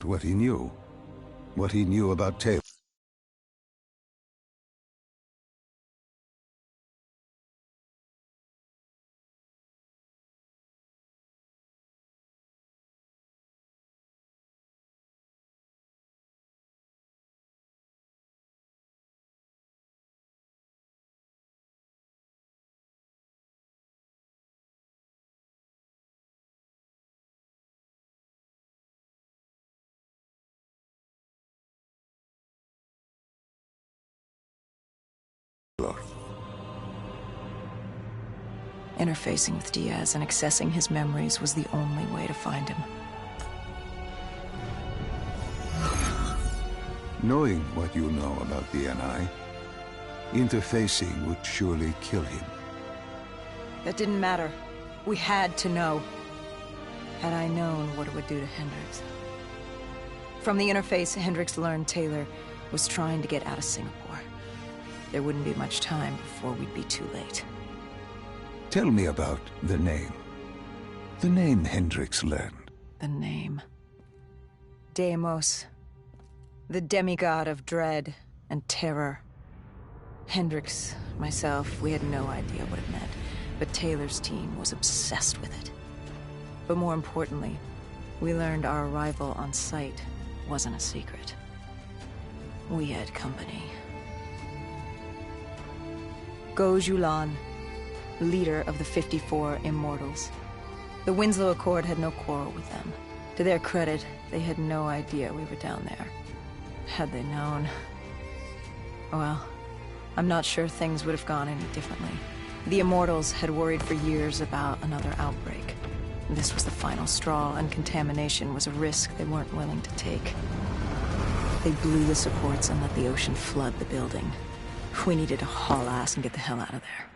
What he knew. What he knew about Taylor. Interfacing with Diaz and accessing his memories was the only way to find him. Knowing what you know about the NI, interfacing would surely kill him. That didn't matter. We had to know. Had I known what it would do to Hendricks. From the interface, Hendricks learned Taylor was trying to get out of Singapore. There wouldn't be much time before we'd be too late. Tell me about the name. The name Hendricks learned. The name. Deimos. The demigod of dread and terror. Hendricks, myself, we had no idea what it meant, but Taylor's team was obsessed with it. But more importantly, we learned our arrival on site wasn't a secret. We had company. Go Julan, leader of the 54 Immortals. The Winslow Accord had no quarrel with them. To their credit, they had no idea we were down there. Had they known... well, I'm not sure things would have gone any differently. The Immortals had worried for years about another outbreak. This was the final straw, and contamination was a risk they weren't willing to take. They blew the supports and let the ocean flood the building. We needed to haul ass and get the hell out of there.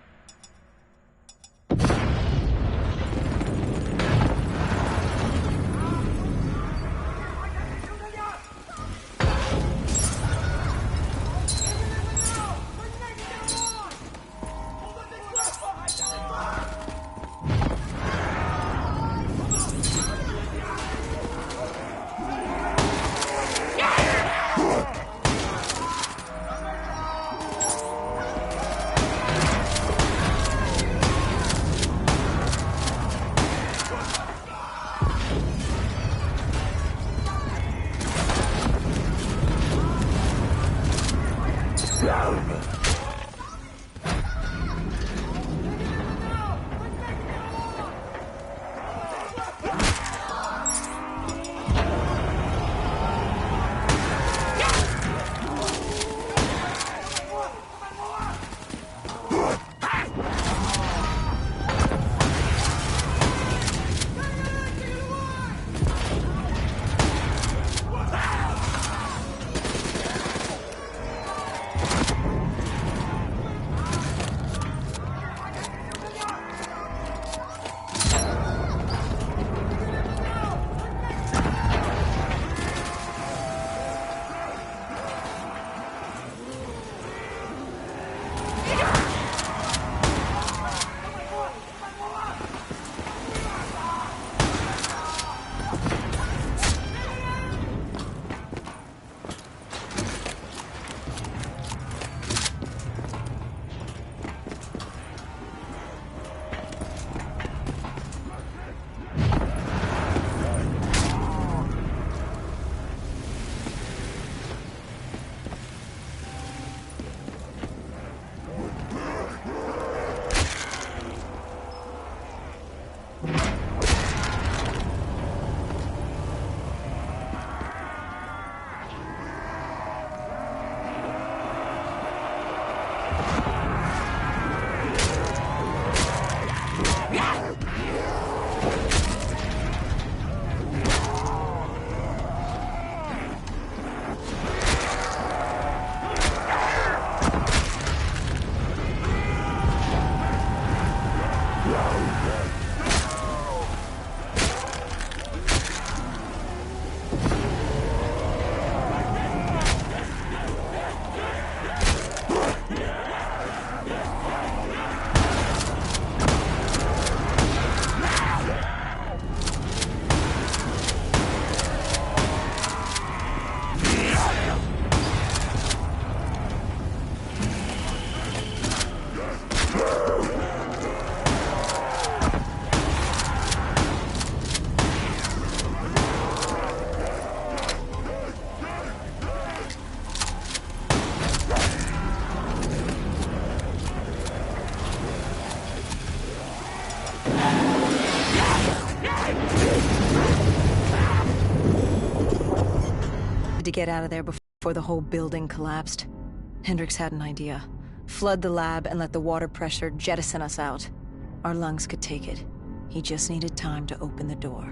had to get out of there before the whole building collapsed. Hendricks had an idea. Flood the lab and let the water pressure jettison us out. Our lungs could take it. He just needed time to open the door.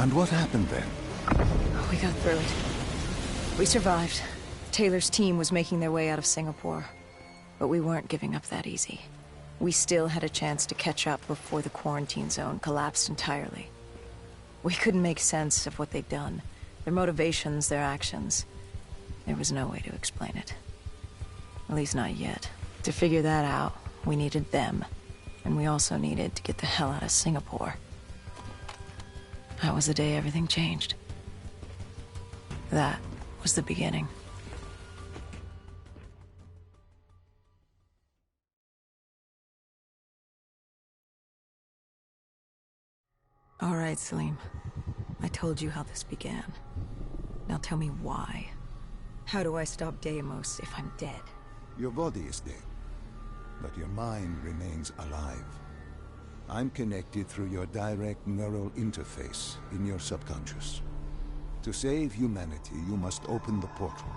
And what happened then? We got through it. We survived. Taylor's team was making their way out of Singapore. But we weren't giving up that easy. We still had a chance to catch up before the quarantine zone collapsed entirely. We couldn't make sense of what they'd done. Their motivations, their actions. There was no way to explain it. At least not yet. To figure that out, we needed them. And we also needed to get the hell out of Singapore. That was the day everything changed. That was the beginning. All right, Salim. I told you how this began. Now tell me why. How do I stop Deimos if I'm dead? Your body is dead, but your mind remains alive. I'm connected through your direct neural interface in your subconscious. To save humanity, you must open the portal.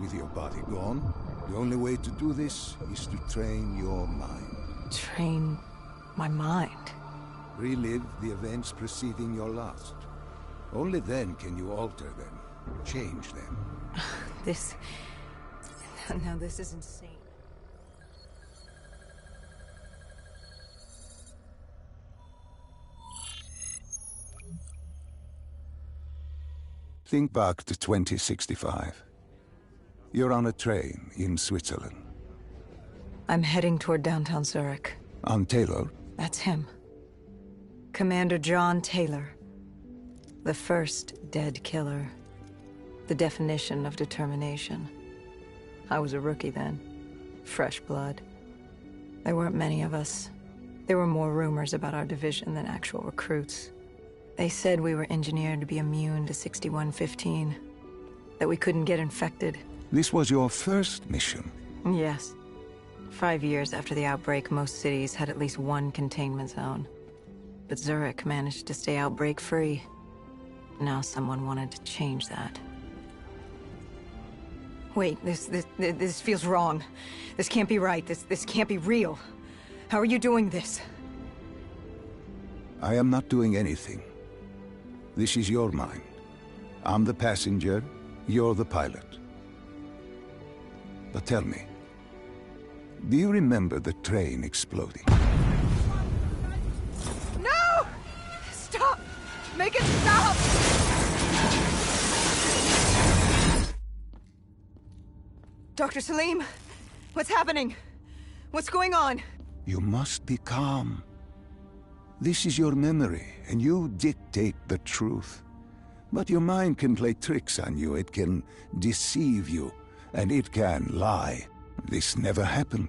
With your body gone, the only way to do this is to train your mind. Train my mind? Relive the events preceding your last. Only then can you alter them, change them. Now this is insane. Think back to 2065. You're on a train in Switzerland. I'm heading toward downtown Zurich. On Taylor? That's him. Commander John Taylor. The first dead killer. The definition of determination. I was a rookie then. Fresh blood. There weren't many of us. There were more rumors about our division than actual recruits. They said we were engineered to be immune to 6115. That we couldn't get infected. This was your first mission? Yes. 5 years after the outbreak, most cities had at least one containment zone. But Zurich managed to stay outbreak-free. Now someone wanted to change that. Wait, this feels wrong. This can't be right. This can't be real. How are you doing this? I am not doing anything. This is your mind. I'm the passenger, you're the pilot. But tell me, do you remember the train exploding? No! Stop! Make it stop! Dr. Salim, what's happening? What's going on? You must be calm. This is your memory, and you dictate the truth. But your mind can play tricks on you. It can deceive you, and it can lie. This never happened,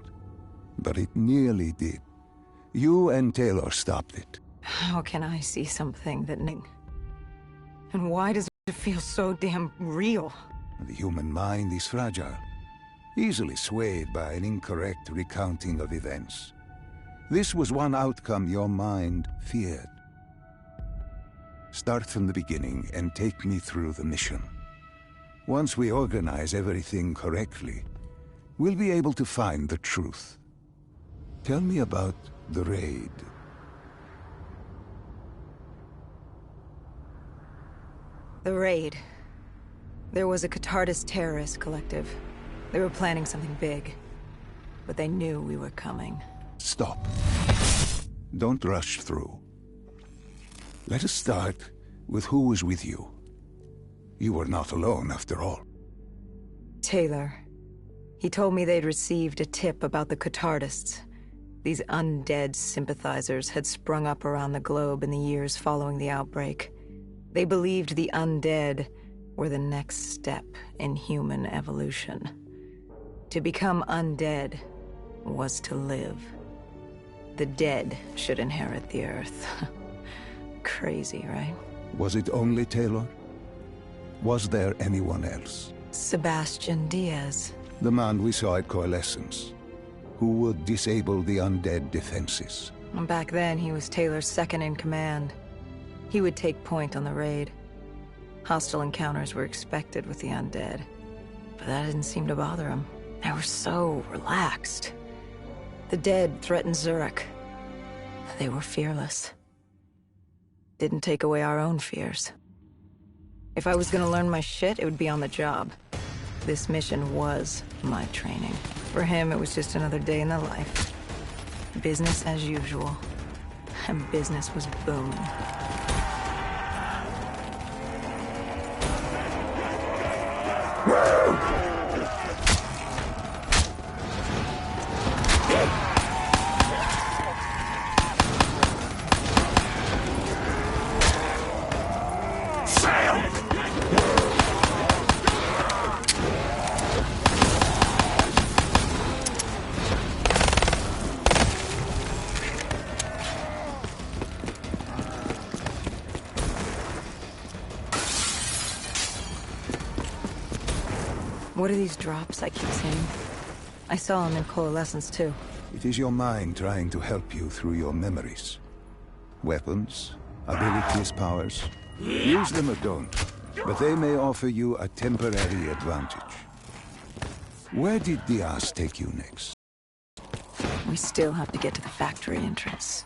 but it nearly did. You and Taylor stopped it. How can I see something that... And why does it feel so damn real? The human mind is fragile, easily swayed by an incorrect recounting of events. This was one outcome your mind feared. Start from the beginning and take me through the mission. Once we organize everything correctly, we'll be able to find the truth. Tell me about the raid. The raid. There was a Catardist terrorist collective. They were planning something big, but they knew we were coming. Stop. Don't rush through. Let us start with who was with you. You were not alone, after all. Taylor. He told me they'd received a tip about the Catardists. These undead sympathizers had sprung up around the globe in the years following the outbreak. They believed the undead were the next step in human evolution. To become undead was to live. The dead should inherit the Earth. Crazy, right? Was it only Taylor? Was there anyone else? Sebastian Diaz. The man we saw at Coalescence, who would disable the undead defenses. Back then, he was Taylor's second in command. He would take point on the raid. Hostile encounters were expected with the undead, but that didn't seem to bother him. They were so relaxed. The dead threatened Zurich. They were fearless. Didn't take away our own fears. If I was gonna learn my shit, it would be on the job. This mission was my training. For him, it was just another day in the life. Business as usual. And business was booming. What are these drops I keep seeing? I saw them in Coalescence, too. It is your mind trying to help you through your memories. Weapons, abilities, powers. Use them or don't, but they may offer you a temporary advantage. Where did Diaz take you next? We still have to get to the factory entrance.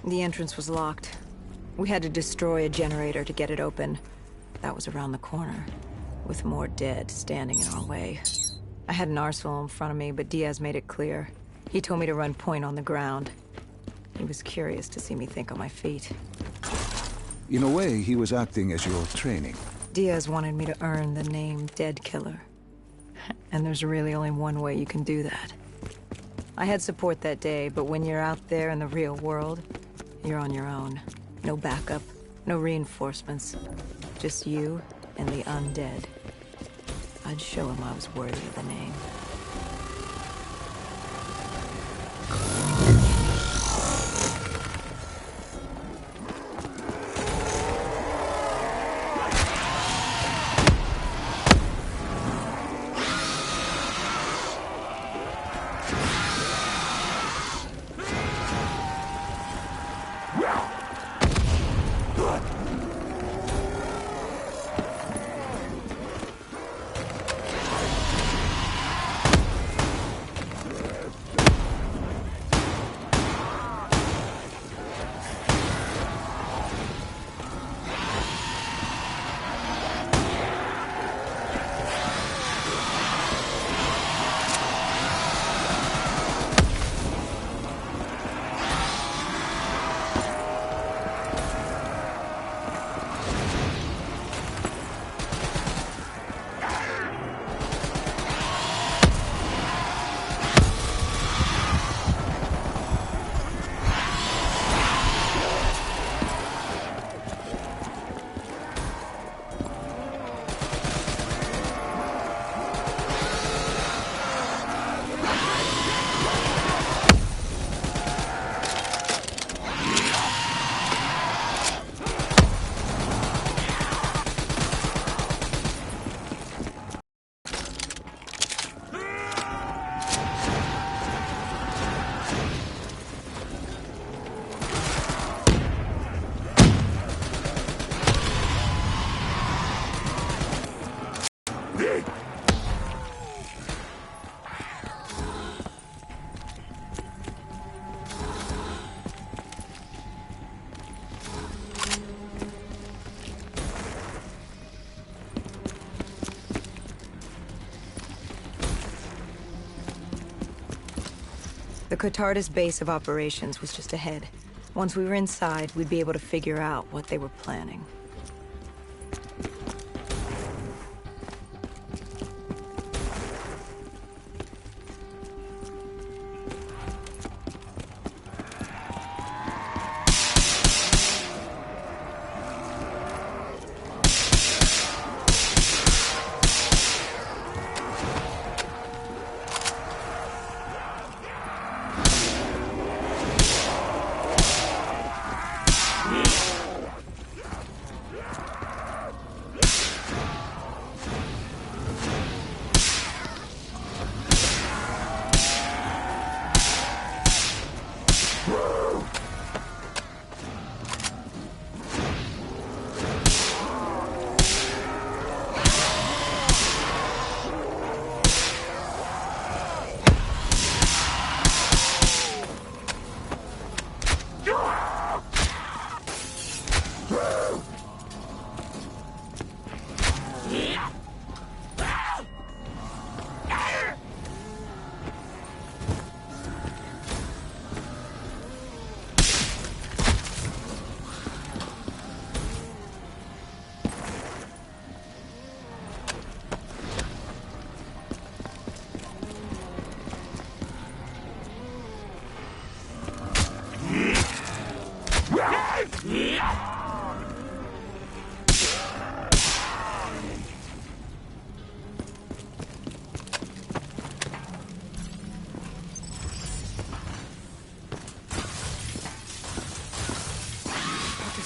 The entrance was locked. We had to destroy a generator to get it open. That was around the corner, with more dead standing in our way. I had an arsenal in front of me, but Diaz made it clear. He told me to run point on the ground. He was curious to see me think on my feet. In a way, he was acting as your training. Diaz wanted me to earn the name Dead Killer. And there's really only one way you can do that. I had support that day, but when you're out there in the real world, you're on your own. No backup, no reinforcements. Just you and the undead. I'd show him I was worthy of the name. The Cotardis base of operations was just ahead. Once we were inside, we'd be able to figure out what they were planning.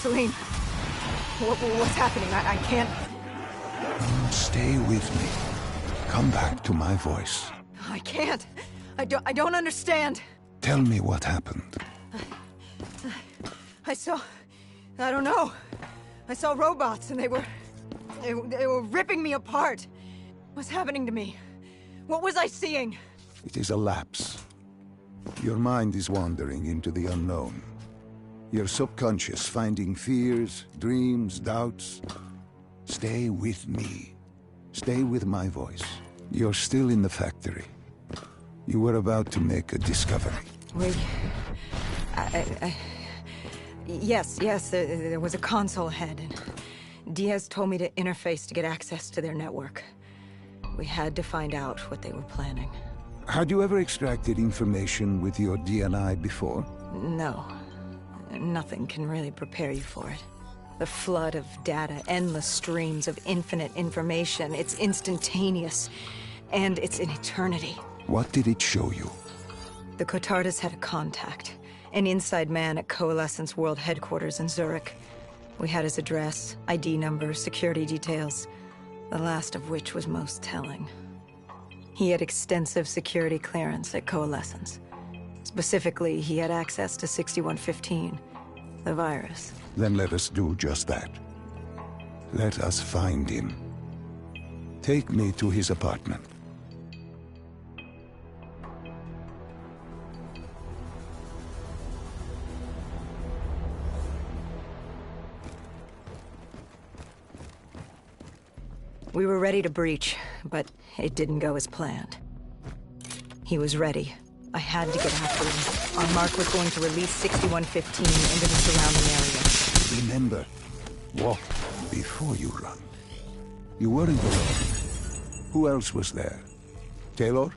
Celine, what's happening? I can't... Stay with me. Come back to my voice. I can't. I don't understand. Tell me what happened. I don't know. I saw robots and they were ripping me apart. What's happening to me? What was I seeing? It is a lapse. Your mind is wandering into the unknown. Your subconscious finding fears, dreams, doubts. Stay with me. Stay with my voice. You're still in the factory. You were about to make a discovery. Wait. Yes, there was a console head, and Diaz told me to interface to get access to their network. We had to find out what they were planning. Had you ever extracted information with your DNI before? No. Nothing can really prepare you for it. The flood of data, endless streams of infinite information, it's instantaneous, and it's an eternity. What did it show you? The Cotardis had a contact, an inside man at Coalescence World Headquarters in Zurich. We had his address, ID number, security details, the last of which was most telling. He had extensive security clearance at Coalescence. Specifically, he had access to 6115, the virus. Then let us do just that. Let us find him. Take me to his apartment. We were ready to breach, but it didn't go as planned. He was ready. I had to get after him. Our mark was going to release 6115 into the surrounding area. Remember, walk before you run. You weren't alone. Who else was there? Taylor?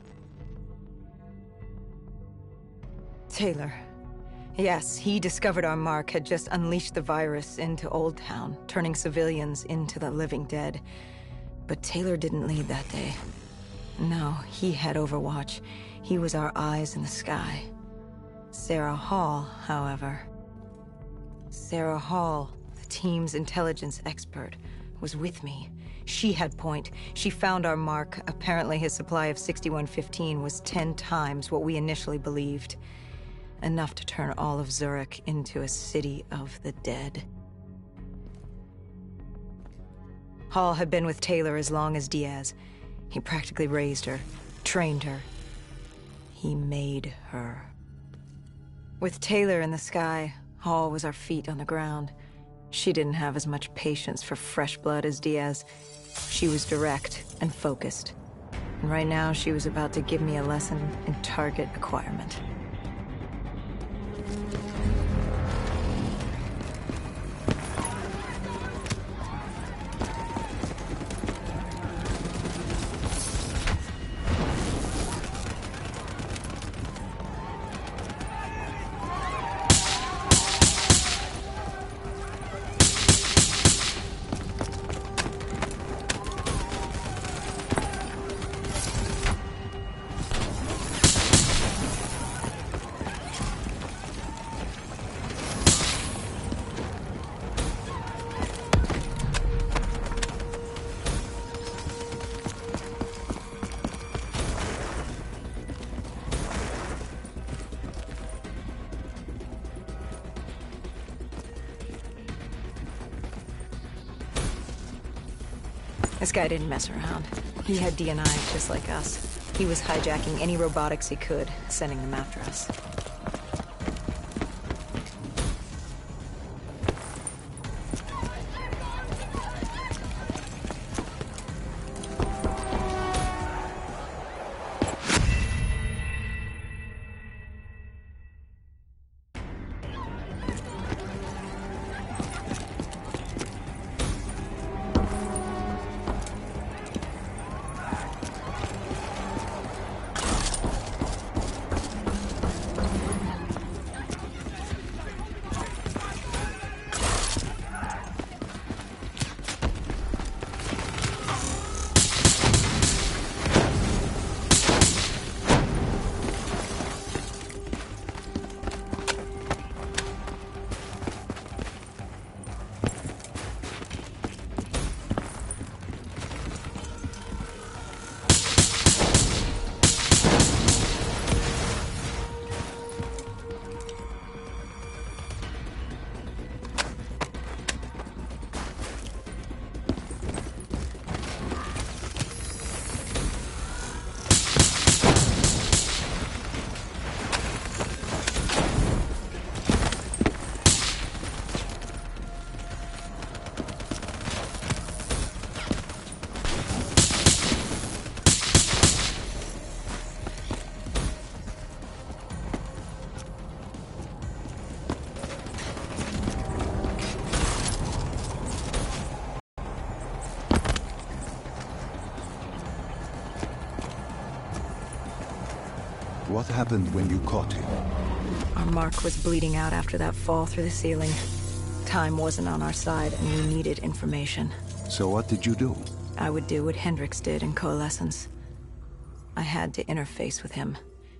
Taylor. Yes, he discovered our mark had just unleashed the virus into Old Town, turning civilians into the living dead. But Taylor didn't lead that day. No, he had Overwatch. He was our eyes in the sky. Sarah Hall, however... Sarah Hall, the team's intelligence expert, was with me. She had point. She found our mark. Apparently his supply of 6115 was 10 times what we initially believed. Enough to turn all of Zurich into a city of the dead. Hall had been with Taylor as long as Diaz. He practically raised her, trained her. He made her. With Taylor in the sky, Hall was our feet on the ground. She didn't have as much patience for fresh blood as Diaz. She was direct and focused. And right now, she was about to give me a lesson in target acquirement. This guy didn't mess around. He had D&I just like us. He was hijacking any robotics he could, sending them after us. What happened when you caught him? Our mark was bleeding out after that fall through the ceiling. Time wasn't on our side, and we needed information. So what did you do? I would do what Hendricks did in Coalescence. I had to interface with him,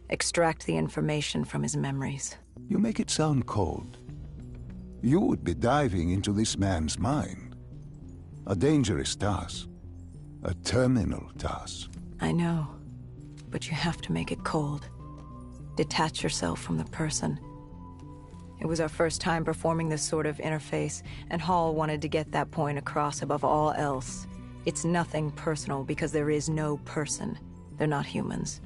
extract the information from his memories. You make it sound cold. You would be diving into this man's mind. A dangerous task. A terminal task. I know, but you have to make it cold. Detach yourself from the person. It was our first time performing this sort of interface, and Hall wanted to get that point across above all else. It's nothing personal because there is no person. They're not humans.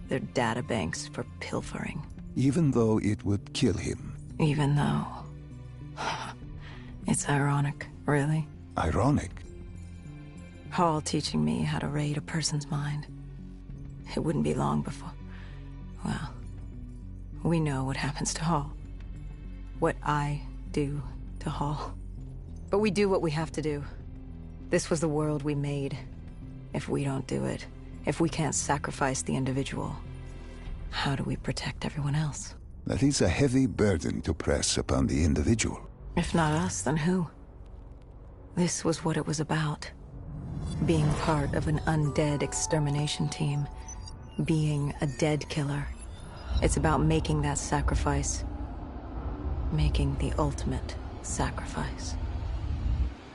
They're data banks for pilfering. Even though it would kill him. Even though... It's ironic, really. Ironic? Hall teaching me how to raid a person's mind. It wouldn't be long before... Well, we know what happens to Hall. What I do to Hall. But we do what we have to do. This was the world we made. If we don't do it, if we can't sacrifice the individual, how do we protect everyone else? That is a heavy burden to press upon the individual. If not us, then who? This was what it was about. Being part of an undead extermination team. Being a dead killer. It's about making that sacrifice. Making the ultimate sacrifice.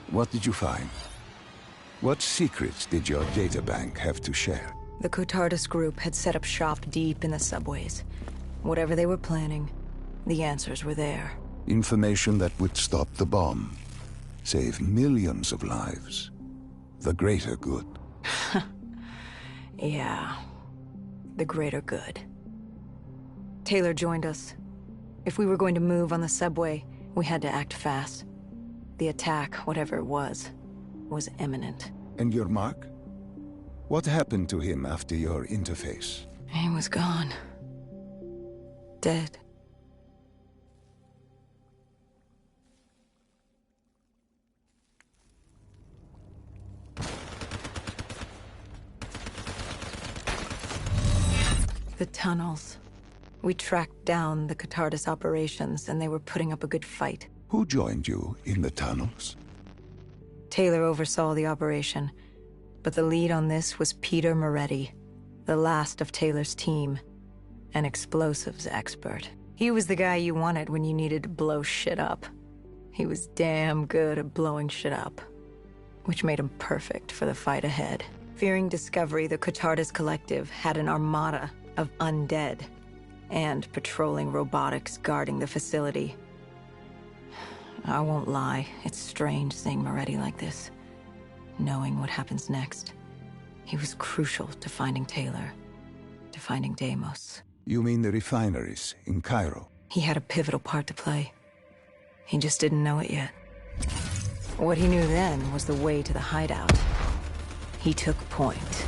What did you find? What secrets did your databank have to share? The Cotardus group had set up shop deep in the subways. Whatever they were planning, the answers were there. Information that would stop the bomb. Save millions of lives. The greater good. Yeah. The greater good. Taylor joined us. If we were going to move on the subway, we had to act fast. The attack, whatever it was imminent. And your mark? What happened to him after your interface? He was gone. Dead. The tunnels. We tracked down the Catardus operations, and they were putting up a good fight. Who joined you in the tunnels? Taylor oversaw the operation, but the lead on this was Peter Moretti, the last of Taylor's team, an explosives expert. He was the guy you wanted when you needed to blow shit up. He was damn good at blowing shit up, which made him perfect for the fight ahead. Fearing discovery, the Catardus Collective had an armada of undead and patrolling robotics guarding the facility. I won't lie, it's strange seeing Moretti like this, knowing what happens next. He was crucial to finding Taylor, to finding Deimos. You mean the refineries in Cairo? He had a pivotal part to play. He just didn't know it yet. What he knew then was the way to the hideout. He took point.